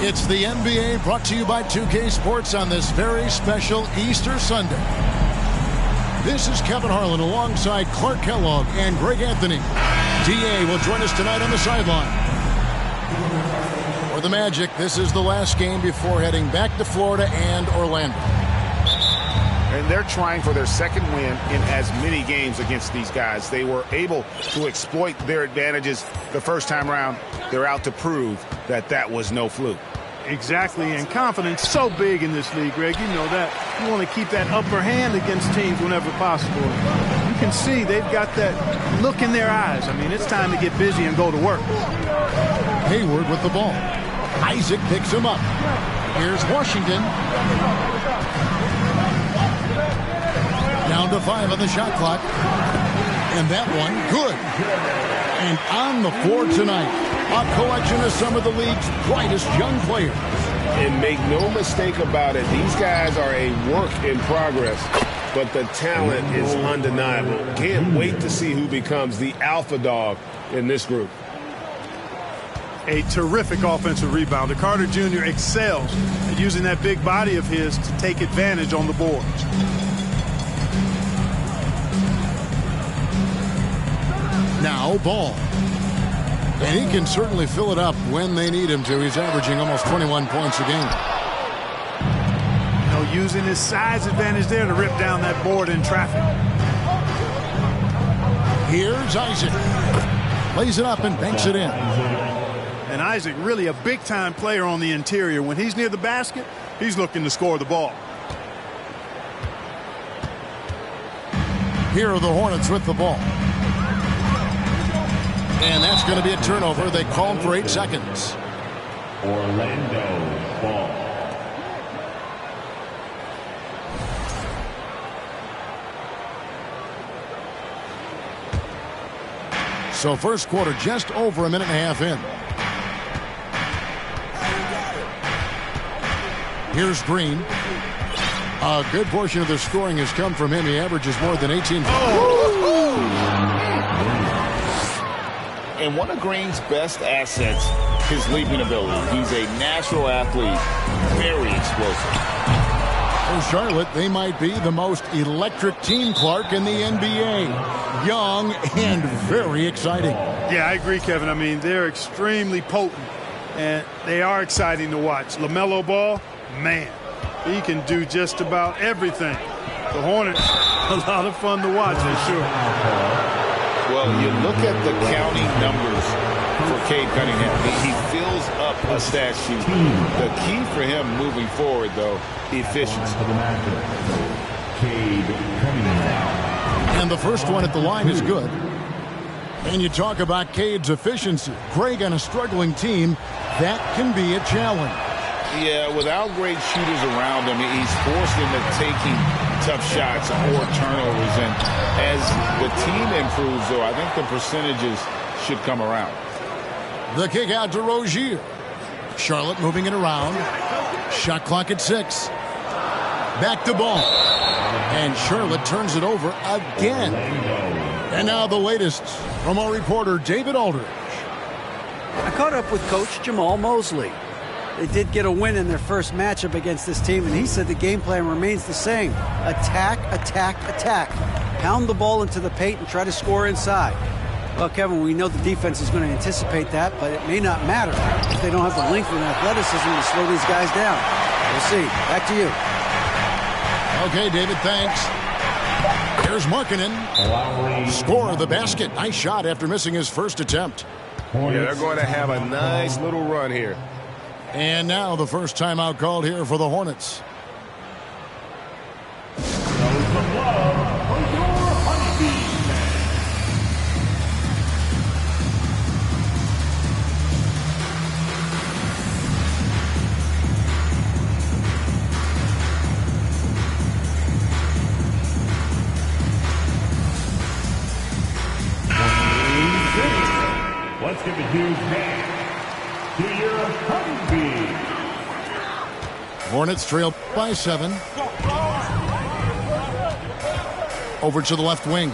It's the NBA brought to you by 2K Sports on this very special Easter Sunday. This is Kevin Harlan alongside Clark Kellogg and Greg Anthony. D.A. will join us tonight on the sideline. For the Magic, this is the last game before heading back to Florida and Orlando. And they're trying for their second win in as many games against these guys. They were able to exploit their advantages the first time around. They're out to prove that that was no fluke. Exactly, and confidence so big in this league, Greg. You know that. You want to keep that upper hand against teams whenever possible. You can see they've got that look in their eyes. I mean, it's time to get busy and go to work. Hayward with the ball. Isaac picks him up. Here's Washington. Down to 5 on the shot clock. And that one, good. And on the floor tonight, a collection of some of the league's brightest young players. And make no mistake about it, these guys are a work in progress, but the talent is undeniable. Can't wait to see who becomes the alpha dog in this group. A terrific offensive rebounder. Carter Jr. excels at using that big body of his to take advantage on the boards. Now Ball. And he can certainly fill it up when they need him to. He's averaging almost 21 points a game. You know, using his size advantage there to rip down that board in traffic. Here's Isaac. Lays it up and banks it in. And Isaac really a big-time player on the interior. When he's near the basket, he's looking to score the ball. Here are the Hornets with the ball. And that's going to be a turnover. They call him for 8 seconds. Orlando ball. So first quarter just over a minute and a half in. Here's Green. A good portion of the scoring has come from him. He averages more than 18. And one of Green's best assets, his leaping ability. He's a natural athlete, very explosive. For Charlotte, they might be the most electric team, Clark, in the NBA. Young and very exciting. Yeah, I agree, Kevin. I mean, they're extremely potent, and they are exciting to watch. LaMelo Ball, man, he can do just about everything. The Hornets, a lot of fun to watch for sure. Well, you look at the counting numbers for Cade Cunningham. He fills up a stat sheet. The key for him moving forward, though, efficiency. Cade Cunningham. And the first one at the line is good. And you talk about Cade's efficiency. Greg, on a struggling team, that can be a challenge. Yeah, without great shooters around him, he's forced into taking tough shots or turnovers. And as the team improves, though, I think the percentages should come around. The kick out to Rozier. Charlotte moving it around. Shot clock at 6. Back to Ball. And Charlotte turns it over again. And now the latest from our reporter, David Aldridge. I caught up with Coach Jamal Mosley. They did get a win in their first matchup against this team, and he said the game plan remains the same. Attack, attack, attack. Pound the ball into the paint and try to score inside. Well, Kevin, we know the defense is going to anticipate that, but it may not matter if they don't have the length and athleticism to slow these guys down. We'll see. Back to you. Okay, David, thanks. Here's Markkanen. Score the basket. Nice shot after missing his first attempt. Yeah, they're going to have a nice little run here. And now the first timeout called here for the Hornets. Let's give a huge hand to your Honeybee. Hornets trail by 7. Over to the left wing.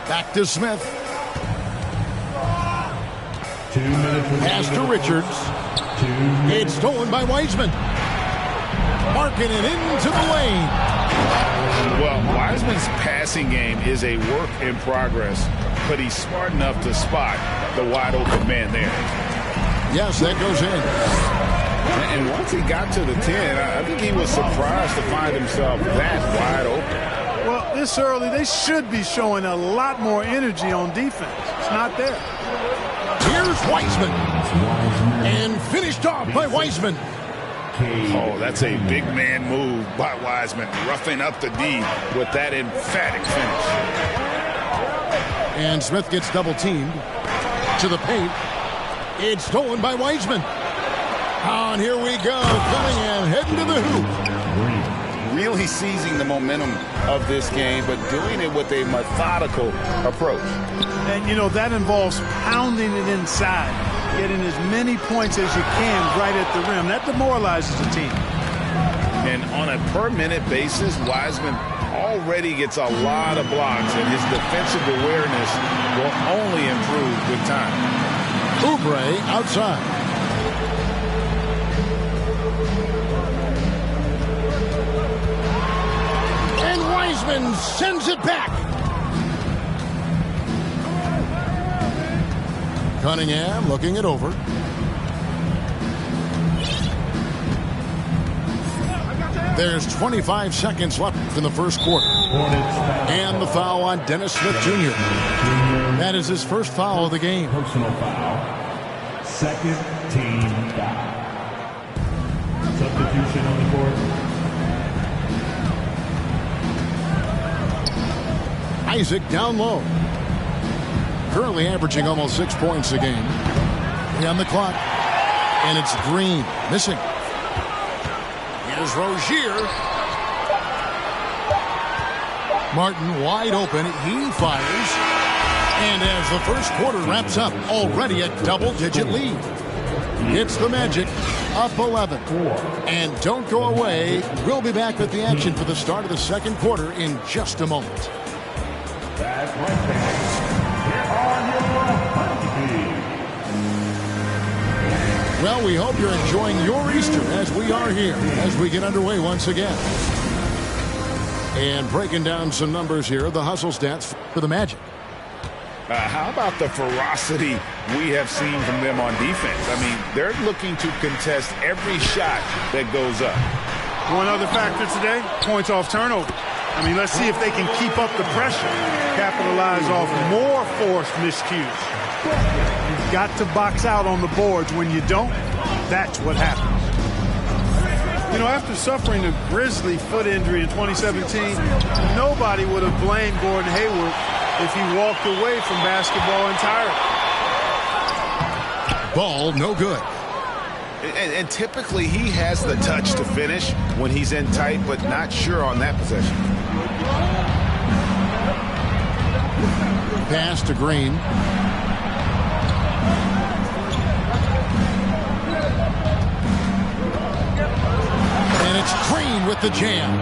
Back to Smith. 2 minutes. Pass to Richards. It's stolen by Wiseman. Marking it into the lane. Well, Wiseman's passing game is a work in progress, but he's smart enough to spot the wide open man there. Yes, that goes in. And once he got to the 10, I think he was surprised to find himself that wide open. Well, this early, they should be showing a lot more energy on defense. It's not there. Here's Wiseman. And finished off by Wiseman. Oh, that's a big man move by Wiseman, roughing up the D with that emphatic finish. And Smith gets double teamed to the paint. It's stolen by Wiseman. And here we go. Cunningham heading to the hoop. Really seizing the momentum of this game, but doing it with a methodical approach. And, you know, that involves pounding it inside, getting as many points as you can right at the rim. That demoralizes a team. And on a per-minute basis, Wiseman already gets a lot of blocks, and his defensive awareness will only improve with time. Oubre outside. And Wiseman sends it back. Cunningham looking it over. There's 25 seconds left in the first quarter. And the foul on Dennis Smith Jr. That is his first foul of the game. Personal foul. Second team foul. Substitution on the court. Isaac down low. Currently averaging almost 6 points a game. On the clock. And it's Green missing. Here's Rozier. Martin wide open. He fires. And as the first quarter wraps up, already a double-digit lead. It's the Magic up 11. And don't go away. We'll be back with the action for the start of the second quarter in just a moment. That's right there. Here are your honeybees. Well, we hope you're enjoying your Easter as we are here as we get underway once again. And breaking down some numbers here, the hustle stats for the Magic. How about the ferocity we have seen from them on defense? I mean, they're looking to contest every shot that goes up. One other factor today, points off turnover. I mean, let's see if they can keep up the pressure, capitalize off more forced miscues. You've got to box out on the boards. When you don't, that's what happens. You know, after suffering a grisly foot injury in 2017, nobody would have blamed Gordon Hayward if he walked away from basketball entirely. Ball no good. And typically he has the touch to finish when he's in tight, but not sure on that possession. Pass to Green. And it's Green with the jam.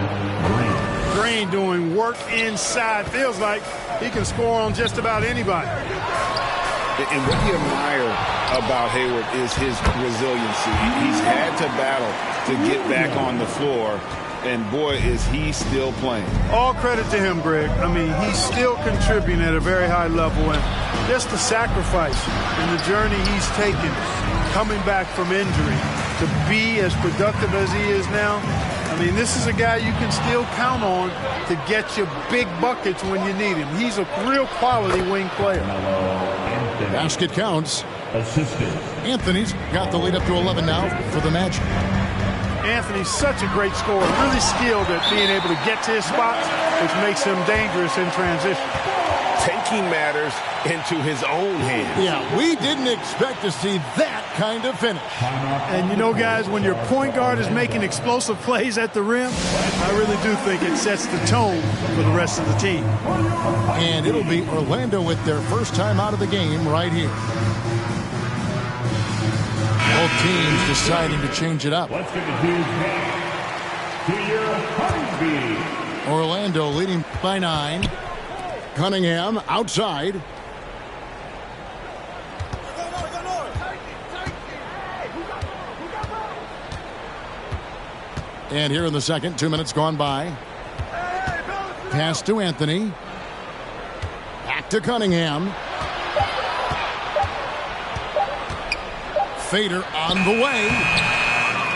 Green doing work inside. Feels like he can score on just about anybody. And what you admire about Hayward is his resiliency. He's had to battle to get back on the floor, and boy, is he still playing. All credit to him, Greg. I mean, he's still contributing at a very high level, and just the sacrifice and the journey he's taken coming back from injury to be as productive as he is now. I mean, this is a guy you can still count on to get you big buckets when you need him. He's a real quality wing player. Basket counts. Assistant. Anthony's got the lead up to 11 now for the Magic. Anthony's such a great scorer, really skilled at being able to get to his spots, which makes him dangerous in transition. Taking matters into his own hands. Yeah, we didn't expect to see that kind of finish. And you know, guys, when your point guard is making explosive plays at the rim, I really do think it sets the tone for the rest of the team. And it'll be Orlando with their first time out of the game right here. Both teams deciding to change it up. Let's give a huge hand to your honeybee. Orlando leading by 9. Cunningham outside. And here in the second, 2 minutes gone by. Pass to Anthony. Back to Cunningham. Fader on the way.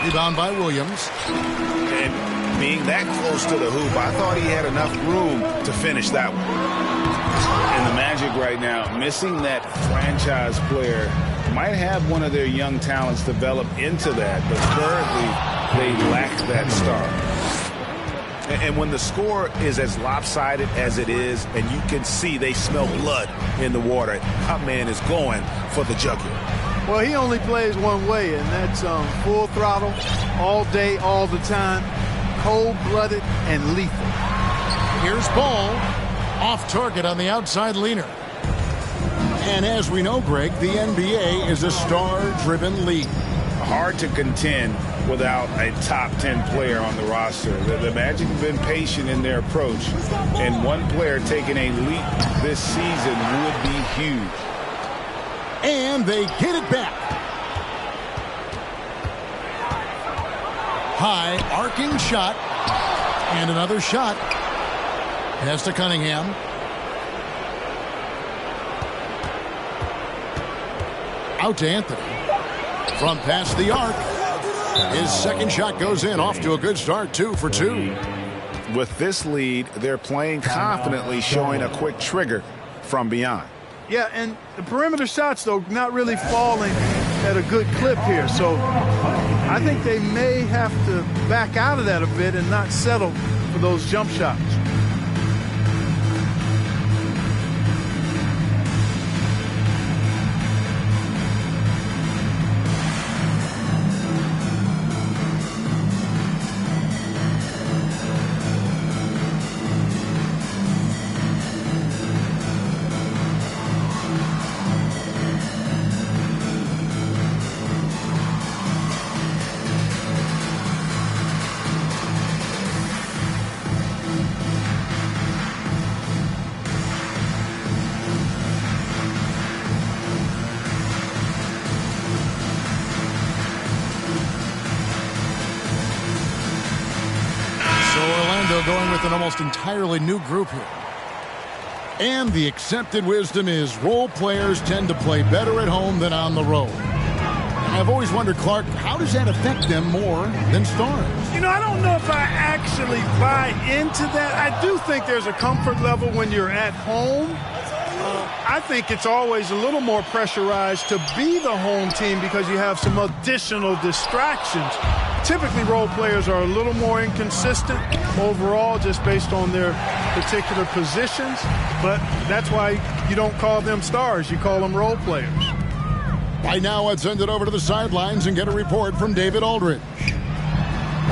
Rebound by Williams. And being that close to the hoop, I thought he had enough room to finish that one. And the Magic right now, missing that franchise player, might have one of their young talents develop into that, but currently they lack that star. And when the score is as lopsided as it is, and you can see they smell blood in the water, that man is going for the jugular. Well, he only plays one way, and that's full throttle, all day, all the time, cold-blooded and lethal. Here's Ball. Off target on the outside leaner. And as we know, Greg, the NBA is a star-driven league. Hard to contend without a top 10 player on the roster. The Magic have been patient in their approach, and one player taking a leap this season would be huge. And they get it back. High arcing shot. And another shot. Pass to Cunningham. Out to Anthony. From past the arc. His second shot goes in. Off to a good start. 2 for 2. With this lead, they're playing confidently, showing a quick trigger from beyond. Yeah, and the perimeter shots, though, not really falling at a good clip here. So I think they may have to back out of that a bit and not settle for those jump shots. Going with an almost entirely new group here. And the accepted wisdom is role players tend to play better at home than on the road. And I've always wondered, Clark, how does that affect them more than stars? You know, I don't know if I actually buy into that. I do think there's a comfort level when you're at home. I think it's always a little more pressurized to be the home team because you have some additional distractions. Typically, role players are a little more inconsistent overall just based on their particular positions, but that's why you don't call them stars. You call them role players. By now, let's send it over to the sidelines and get a report from David Aldridge.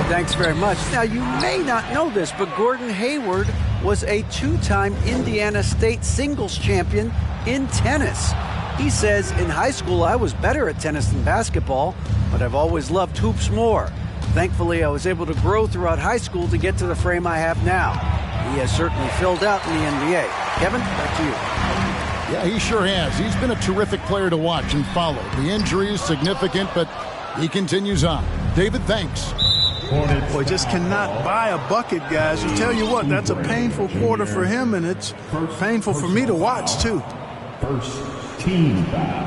Thanks very much. Now, you may not know this, but Gordon Hayward was a 2-time Indiana State singles champion in tennis. He says, in high school, I was better at tennis than basketball, but I've always loved hoops more. Thankfully, I was able to grow throughout high school to get to the frame I have now. He has certainly filled out in the NBA. Kevin, back to you. Yeah, he sure has. He's been a terrific player to watch and follow. The injury is significant, but he continues on. David, thanks. Boy, just cannot buy a bucket, guys. I tell you what, that's a painful quarter for him, and it's painful for me to watch, too. First team foul.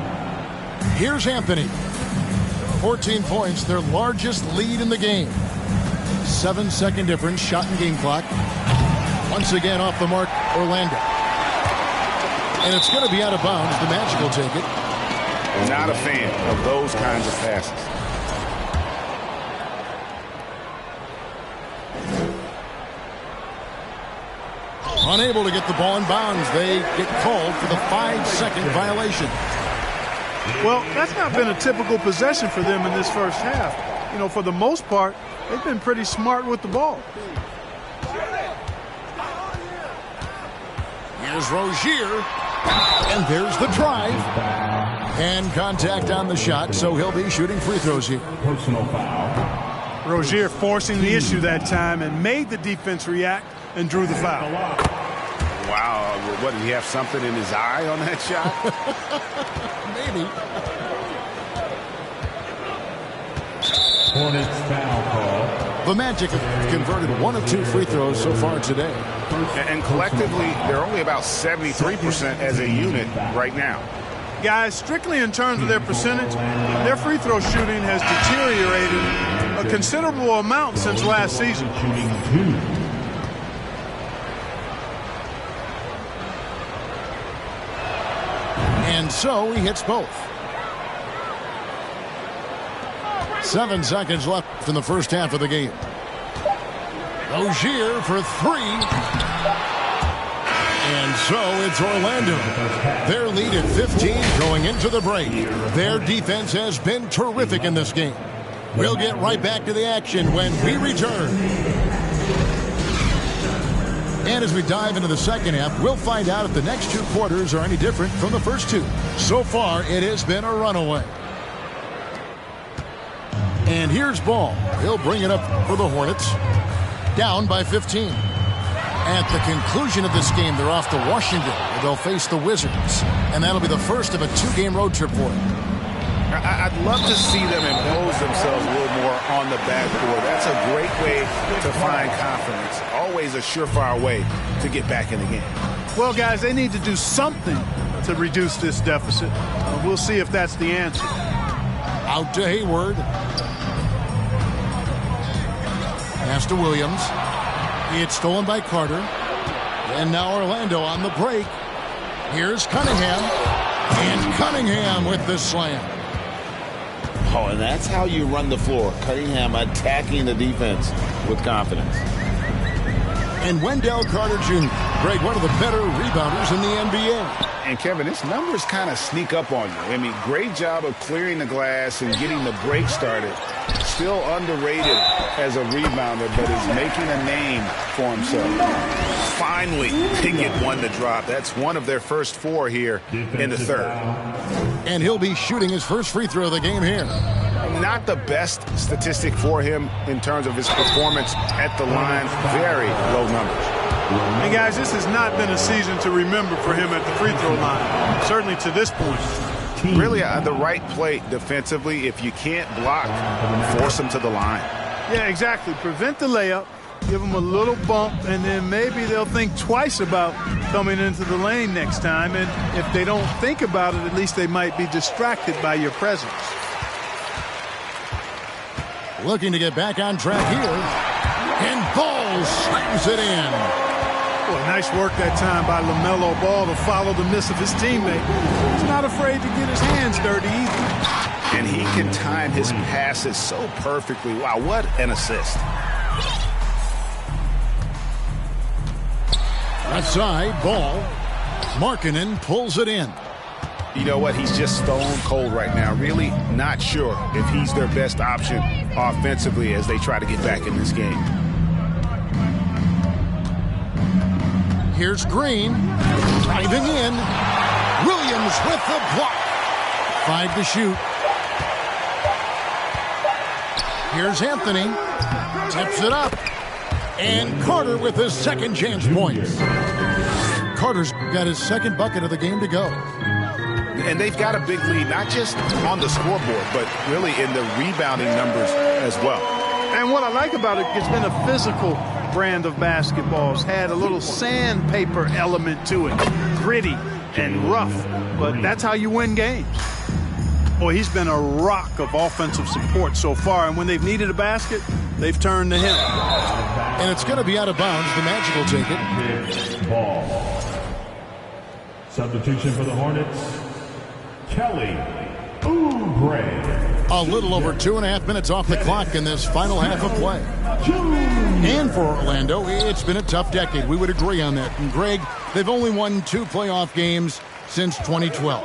Here's Anthony. 14 points, their largest lead in the game. 7-second difference, shot and game clock. Once again off the mark, Orlando. And it's going to be out of bounds. The Magic will take it. Not a fan of those kinds of passes. Unable to get the ball in bounds. They get called for the 5-second violation. Well, that's not been a typical possession for them in this first half. You know, for the most part, they've been pretty smart with the ball. Here's Rozier. And there's the drive. And contact on the shot, so he'll be shooting free throws here. Personal foul. Rozier forcing the issue that time and made the defense react and drew the foul. Wow, what, did he have something in his eye on that shot? Maybe. Hornets foul call. The Magic have converted 1 of 2 free throws so far today. And collectively, they're only about 73% as a unit right now. Guys, strictly in terms of their percentage, their free throw shooting has deteriorated a considerable amount since last season. And so he hits both. 7 seconds left in the first half of the game. Rozier for 3. And so it's Orlando. Their lead at 15 going into the break. Their defense has been terrific in this game. We'll get right back to the action when we return. And as we dive into the second half, we'll find out if the next 2 quarters are any different from the first 2. So far, it has been a runaway. And here's Ball. He'll bring it up for the Hornets. Down by 15. At the conclusion of this game, they're off to Washington, where they'll face the Wizards. And that'll be the first of a 2-game road trip for them. I'd love to see them impose themselves a little more on the backboard. That's a great way to find confidence. Always a surefire way to get back in the game. Well, guys, they need to do something to reduce this deficit. We'll see if that's the answer. Out to Hayward. Pass to Williams. It's stolen by Carter. And now Orlando on the break. Here's Cunningham. And Cunningham with the slam. Oh, and that's how you run the floor. Cunningham attacking the defense with confidence. And Wendell Carter Jr., Greg, one of the better rebounders in the NBA. And, Kevin, his numbers kind of sneak up on you. I mean, great job of clearing the glass and getting the break started. Still underrated as a rebounder, but is making a name for himself. Finally, they get one to drop. That's one of their first 4 here in the third. And he'll be shooting his first free throw of the game here. Not the best statistic for him in terms of his performance at the line. Very low numbers. And, guys, this has not been a season to remember for him at the free throw line, certainly to this point. Really, the right play defensively. If you can't block, force him to the line. Yeah, exactly. Prevent the layup, give them a little bump, and then maybe they'll think twice about coming into the lane next time. And if they don't think about it, at least they might be distracted by your presence. Looking to get back on track here. And Ball slams it in. Well, nice work that time by LaMelo Ball to follow the miss of his teammate. He's not afraid to get his hands dirty either. And he can time his passes so perfectly. Wow, what an assist. Left side, Ball. Markkanen pulls it in. You know what? He's just stone cold right now. Really not sure if he's their best option offensively as they try to get back in this game. Here's Green. Driving in. Williams with the block. 5 to shoot. Here's Anthony. Tips it up. And Carter with his second chance points. Carter's got his second bucket of the game to go. And they've got a big lead, not just on the scoreboard, but really in the rebounding numbers as well. And what I like about it, it's been a physical brand of basketball. It's had a little sandpaper element to it. Gritty and rough, but that's how you win games. Boy, he's been a rock of offensive support so far, and when they've needed a basket, they've turned to him. And it's going to be out of bounds. The Magic will take it. Ball. Substitution for the Hornets, Kelly Oubre. A little over 2.5 minutes off the clock in this final half of play. And for Orlando, it's been a tough decade. We would agree on that. And Greg, they've only won 2 playoff games since 2012.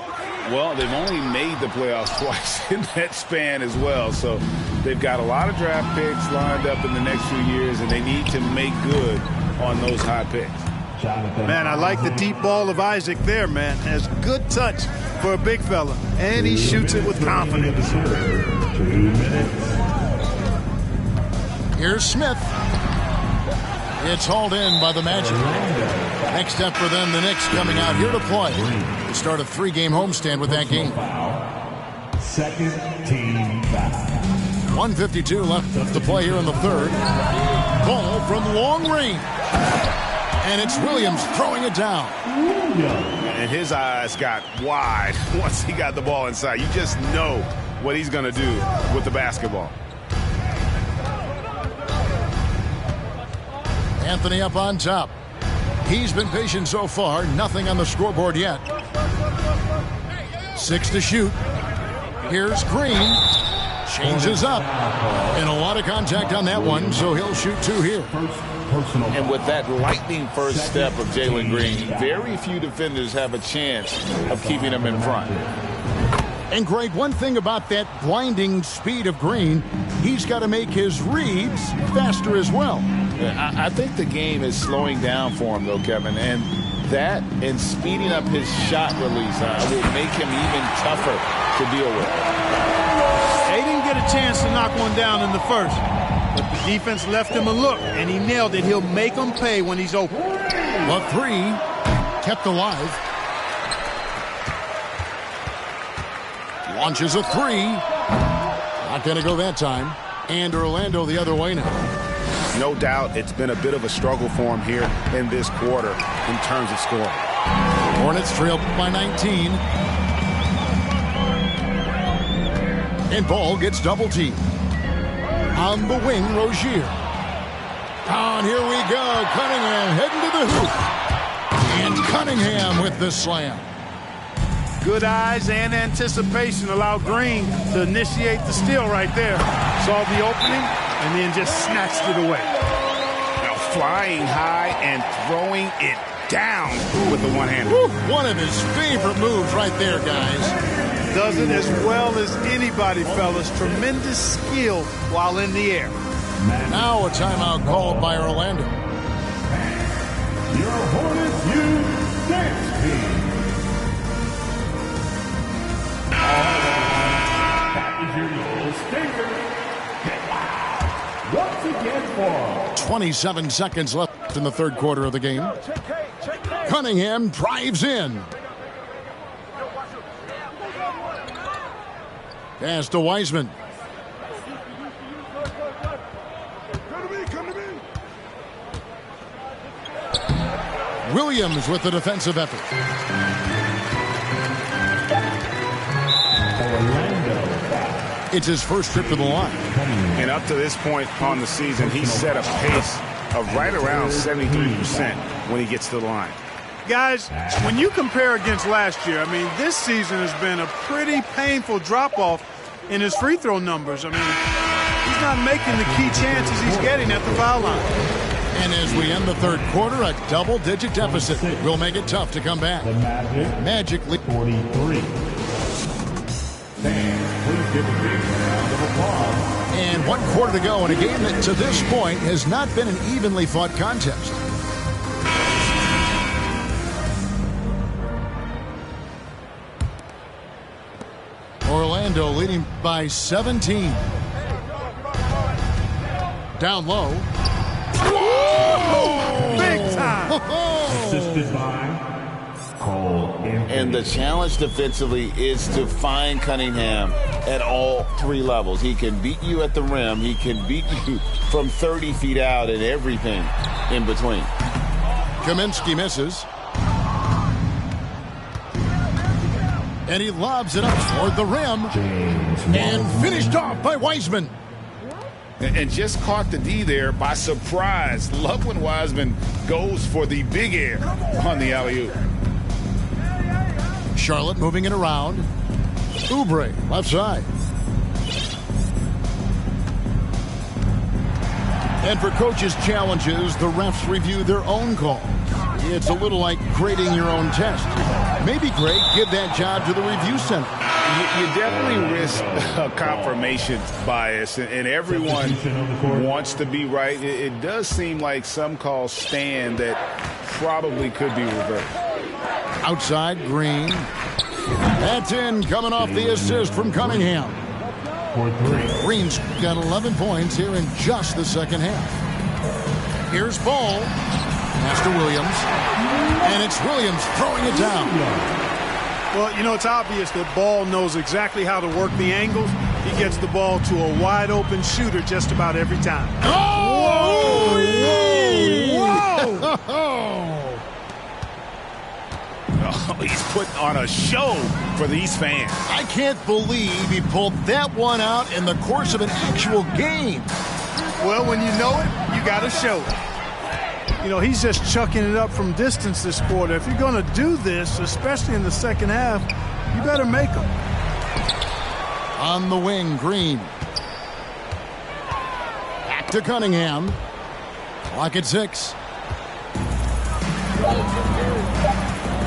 Well, they've only made the playoffs twice in that span as well. So they've got a lot of draft picks lined up in the next few years, and they need to make good on those high picks. Man, I like the deep ball of Isaac there, man. Has good touch for a big fella, and he shoots it with confidence. 2 minutes. Here's Smith. It's hauled in by the Magic. Next up for them, the Knicks coming out here to play. To start a 3-game homestand with that game. Second team foul. 1:52 left to play here in the third. Ball from long range. And it's Williams throwing it down. And his eyes got wide once he got the ball inside. You just know what he's going to do with the basketball. Anthony up on top. He's been patient so far. Nothing on the scoreboard yet. 6 to shoot. Here's Green. Changes up. And a lot of contact on that one, so he'll shoot 2 here. And with that lightning first step of Jalen Green, very few defenders have a chance of keeping him in front. And, Greg, one thing about that blinding speed of Green, he's got to make his reads faster as well. Yeah, I think the game is slowing down for him, though, Kevin. And that and speeding up his shot release will make him even tougher to deal with. They didn't get a chance to knock one down in the first. But the defense left him a look, and he nailed it. He'll make them pay when he's open. The 3 kept alive. Launches a 3. Not going to go that time. And Orlando the other way now. No doubt it's been a bit of a struggle for him here in this quarter in terms of scoring. Hornets trail by 19. And Ball gets double teamed. On the wing, Rozier. And here we go. Cunningham heading to the hoop. And Cunningham with the slam. Good eyes and anticipation allowed Green to initiate the steal right there. Saw the opening and then just snatched it away. Now flying high and throwing it down with the one-hander. One of his favorite moves right there, guys. Does it as well as anybody, fellas. Tremendous skill while in the air. Now a timeout called by Orlando. Your Hornets youth dance team. That is your little stinger. Once again for 27 seconds left in the third quarter of the game. Cunningham drives in. Pass to Wiseman. Williams with the defensive effort. It's his first trip to the line. And up to this point on the season, he's set a pace of right around 73% when he gets to the line. Guys, when you compare against last year, I mean, this season has been a pretty painful drop-off in his free throw numbers. I mean, he's not making the key chances he's getting at the foul line. And as we end the third quarter, a double-digit deficit will make it tough to come back. Magic lead 43. Fans, please give a big round of applause. And 1 quarter to go in a game that to this point has not been an evenly fought contest. Orlando leading by 17. Down low. Whoa! Big time! Assisted by Cole. And the challenge defensively is to find Cunningham at all 3 levels. He can beat you at the rim. He can beat you from 30 feet out and everything in between. Kaminsky misses. And he lobs it up toward the rim. And finished off by Wiseman. And just caught the D there by surprise. Love when Wiseman goes for the big air on the alley-oop. Charlotte moving it around. Oubre, left side. And for coaches' challenges, the refs review their own calls. It's a little like grading your own test. Maybe, Greg, give that job to the review center. You definitely risk a confirmation bias, and everyone wants to be right. It does seem like some calls stand that probably could be reversed. Outside, Green. That's in, coming off the assist from Cunningham. Green's got 11 points here in just the second half. Here's Ball. Pass to Williams. And it's Williams throwing it down. Well, you know, it's obvious that Ball knows exactly how to work the angles. He gets the ball to a wide-open shooter just about every time. Oh! Whoa! Whoa! Oh, he's putting on a show for these fans. I can't believe he pulled that one out in the course of an actual game. Well, when you know it, you got to show it. You know, he's just chucking it up from distance this quarter. If you're going to do this, especially in the second half, you better make them. On the wing, Green. Back to Cunningham. Clock at 6.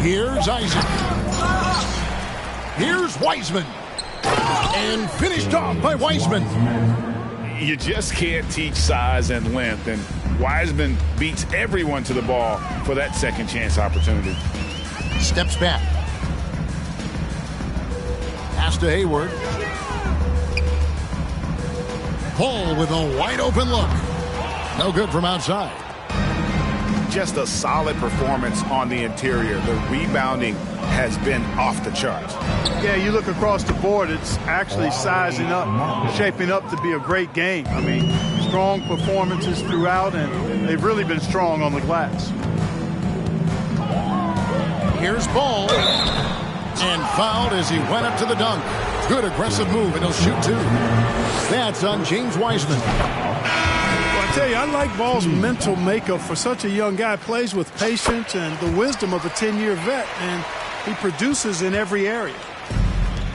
Here's Isaac. Here's Wiseman. And finished off by Wiseman. You just can't teach size and length, and Wiseman beats everyone to the ball for that second chance opportunity. Steps back. Pass to Hayward. Paul with a wide open look. No good from outside. Just a solid performance on the interior. The rebounding has been off the charts. Yeah, you look across the board, it's actually sizing up, shaping up to be a great game. I mean, strong performances throughout, and they've really been strong on the glass. Here's Ball. And fouled as he went up to the dunk. Good aggressive move, and he'll shoot 2. That's on James Wiseman. Well, I tell you, I like Ball's mental makeup for such a young guy. Plays with patience and the wisdom of a 10-year vet, and he produces in every area.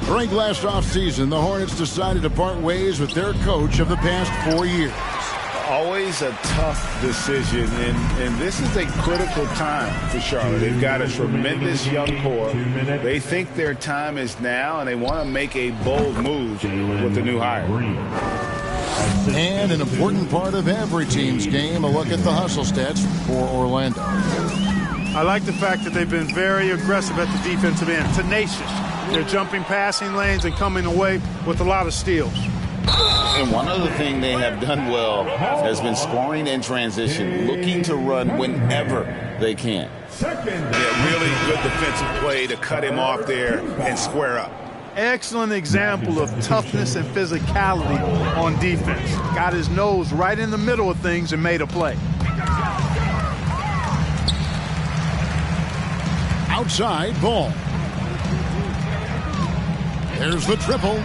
During last offseason, the Hornets decided to part ways with their coach of the past 4 years. Always a tough decision, and this is a critical time for Charlotte. They've got a tremendous young core. They think their time is now, and they want to make a bold move with the new hire. And an important part of every team's game, a look at the hustle stats for Orlando. I like the fact that they've been very aggressive at the defensive end, tenacious. They're jumping passing lanes and coming away with a lot of steals. And one other thing they have done well has been scoring in transition, looking to run whenever they can. Yeah, really good defensive play to cut him off there and square up. Excellent example of toughness and physicality on defense. Got his nose right in the middle of things and made a play. Outside, Ball. There's the triple.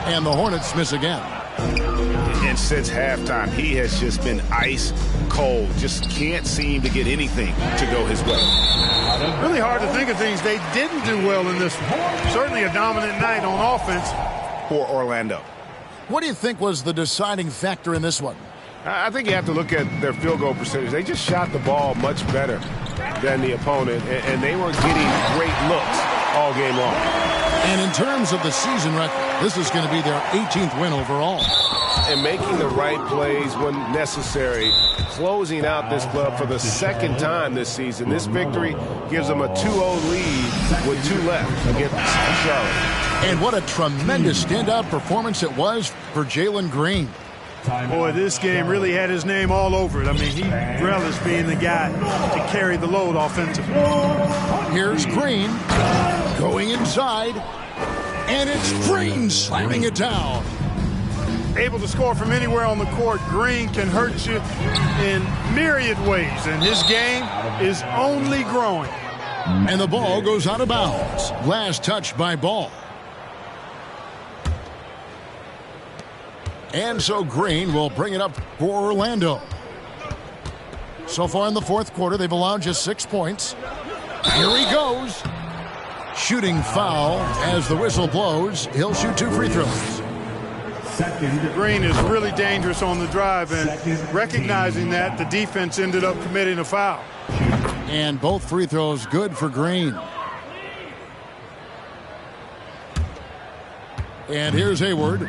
And the Hornets miss again. And since halftime, he has just been ice cold. Just can't seem to get anything to go his way. Really hard to think of things they didn't do well in this one. Certainly a dominant night on offense for Orlando. What do you think was the deciding factor in this one? I think you have to look at their field goal percentage. They just shot the ball much better than the opponent, and they were getting great looks all game long. And in terms of the season record, this is going to be their 18th win overall. And making the right plays when necessary, closing out this club for the second time this season. This victory gives them a 2-0 lead with 2 left against Charlotte. And what a tremendous standout performance it was for Jalen Green. Boy, this game really had his name all over it. I mean, he relished being the guy to carry the load offensively. Here's Green going inside, and it's Green slamming it down. Able to score from anywhere on the court. Green can hurt you in myriad ways, and his game is only growing. And the ball goes out of bounds. Last touch by Ball. And so Green will bring it up for Orlando. So far in the fourth quarter, they've allowed just 6 points. Here he goes. Shooting foul as the whistle blows. He'll shoot 2 free throws. Green is really dangerous on the drive, and recognizing that, the defense ended up committing a foul. And both free throws good for Green. And here's Hayward.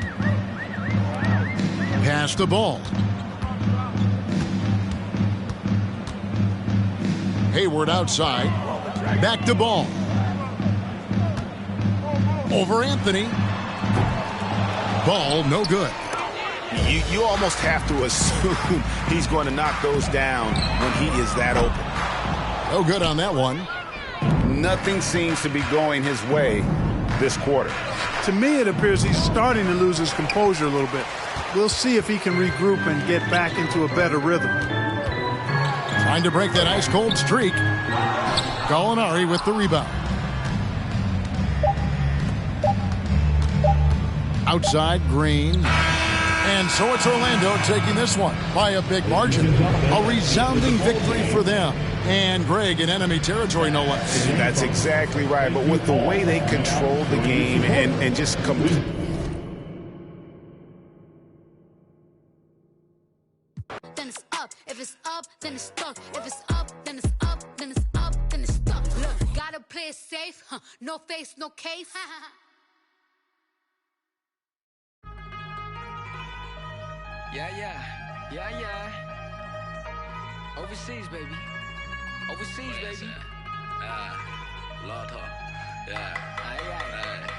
Pass the ball. Hayward outside. Back to Ball. Over Anthony. Ball no good. You almost have to assume he's going to knock those down when he is that open. No good on that one. Nothing seems to be going his way this quarter. To me, it appears he's starting to lose his composure a little bit. We'll see if he can regroup and get back into a better rhythm. Trying to break that ice-cold streak. Gallinari with the rebound. Outside, Green. And so it's Orlando taking this one by a big margin. A resounding victory for them. And Greg in enemy territory, no less. That's exactly right. But with the way they controlled the game and just complete. Then it's up. If it's up, then it's stuck. If it's up, then it's up. Then it's up, then it's stuck. Look, gotta play it safe. No face, no case. Yeah. Overseas, baby. Overseas, baby. Lord talk. Yeah. Aye.